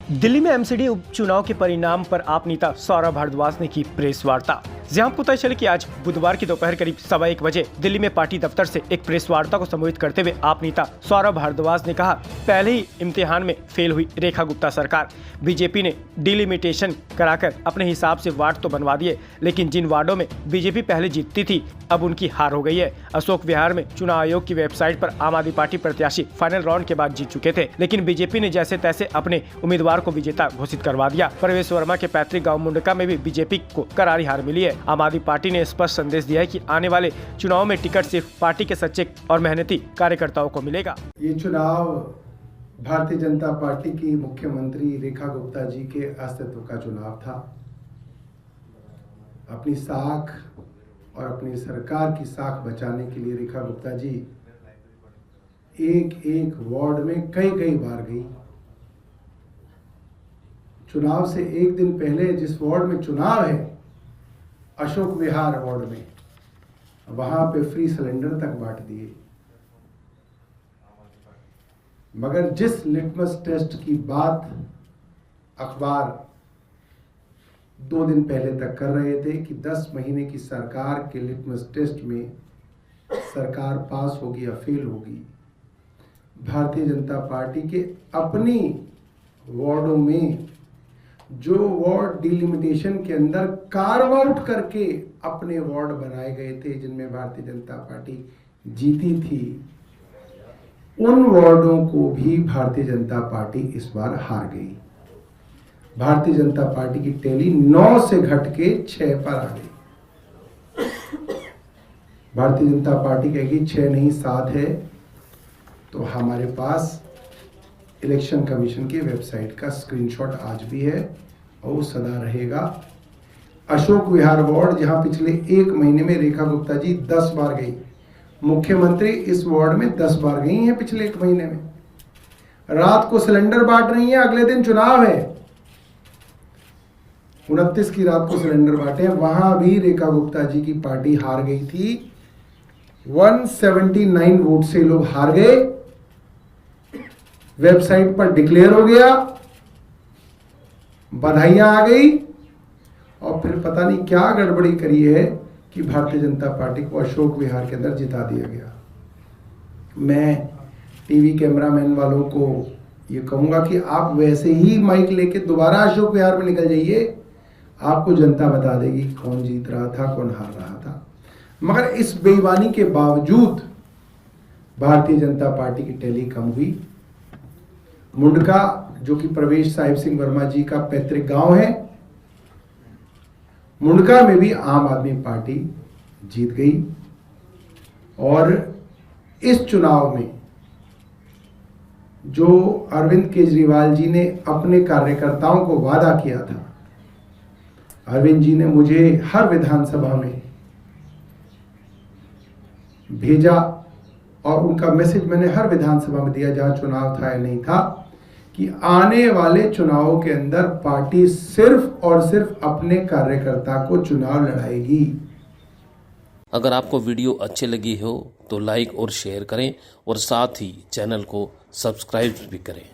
दिल्ली में एमसीडी उपचुनाव के परिणाम पर आप नेता सौरभ भारद्वाज ने की प्रेस वार्ता। जहां आपको पता चले कि आज बुधवार की दोपहर करीब 1:15 बजे दिल्ली में पार्टी दफ्तर से एक प्रेस वार्ता को संबोधित करते हुए आप नेता सौरभ भारद्वाज ने कहा, पहले ही इम्तिहान में फेल हुई रेखा गुप्ता सरकार। बीजेपी ने डिलिमिटेशन कराकर अपने हिसाब से वार्ड तो बनवा दिए, लेकिन जिन वार्डों में बीजेपी पहले जीतती थी अब उनकी हार हो गई है। अशोक विहार में चुनाव आयोग की वेबसाइट पर आम आदमी पार्टी प्रत्याशी फाइनल राउंड के बाद जीत चुके थे, लेकिन बीजेपी ने जैसे तैसे अपने उम्मीदवार को विजेता घोषित करवा दिया। प्रवेश वर्मा के पैतृक गांव मुंडका में भी बीजेपी को करारी हार मिली है। आम आदमी पार्टी ने स्पष्ट संदेश दिया है कि आने वाले चुनाव में टिकट सिर्फ पार्टी के सच्चे और मेहनती कार्यकर्ताओं को मिलेगा। ये चुनाव भारतीय जनता पार्टी की मुख्यमंत्री रेखा गुप्ता जी के अस्तित्व का चुनाव था। अपनी साख और अपनी सरकार की साख बचाने के लिए रेखा गुप्ता जी एक एक वार्ड में कई बार गई। चुनाव से एक दिन पहले जिस वार्ड में चुनाव है, अशोक विहार वार्ड में, वहां पे फ्री सिलेंडर तक बांट दिए। मगर जिस लिटमस टेस्ट की बात अखबार 2 दिन पहले तक कर रहे थे कि 10 महीने की सरकार के लिटमस टेस्ट में सरकार पास होगी या फेल होगी, भारतीय जनता पार्टी के अपनी वार्डों में जो वार्ड डिलिमिटेशन के अंदर कार्व आउट करके अपने वार्ड बनाए गए थे, जिनमें भारतीय जनता पार्टी जीती थी, उन वार्डों को भी भारतीय जनता पार्टी इस बार हार गई। भारतीय जनता पार्टी की टैली 9 से घट के 6 पर आ गई। भारतीय जनता पार्टी कहेगी 6 नहीं 7 है, तो हमारे पास इलेक्शन कमीशन की वेबसाइट का स्क्रीनशॉट आज भी है और वो सदा रहेगा। अशोक विहार वार्ड, जहां पिछले 1 महीने में रेखा गुप्ता जी 10 बार गई, मुख्यमंत्री इस वार्ड में 10 बार गई हैं पिछले 1 महीने में। रात को सिलेंडर बांट रही हैं, अगले दिन चुनाव है, 29 की रात को सिलेंडर बांटे। वहां भी रेखा गुप्ता जी की पार्टी हार गई थी। 179 वोट से लोग हार गए, वेबसाइट पर डिक्लेयर हो गया, बधाइयां आ गई, और फिर पता नहीं क्या गड़बड़ी करी है कि भारतीय जनता पार्टी को अशोक विहार के अंदर जिता दिया गया। मैं टीवी कैमरामैन वालों को ये कहूंगा कि आप वैसे ही माइक लेके दोबारा अशोक विहार में निकल जाइए, आपको जनता बता देगी कौन जीत रहा था, कौन हार रहा था। मगर इस बेईमानी के बावजूद भारतीय जनता पार्टी की टैली कम हुई। मुंडका, जो कि प्रवेश साहिब सिंह वर्मा जी का पैतृक गांव है, मुंडका में भी आम आदमी पार्टी जीत गई। और इस चुनाव में जो अरविंद केजरीवाल जी ने अपने कार्यकर्ताओं को वादा किया था, अरविंद जी ने मुझे हर विधानसभा में भेजा और उनका मैसेज मैंने हर विधानसभा में दिया जहां चुनाव था या नहीं था, कि आने वाले चुनावों के अंदर पार्टी सिर्फ और सिर्फ अपने कार्यकर्ता को चुनाव लड़ाएगी। अगर आपको वीडियो अच्छी लगी हो तो लाइक और शेयर करें और साथ ही चैनल को सब्सक्राइब भी करें।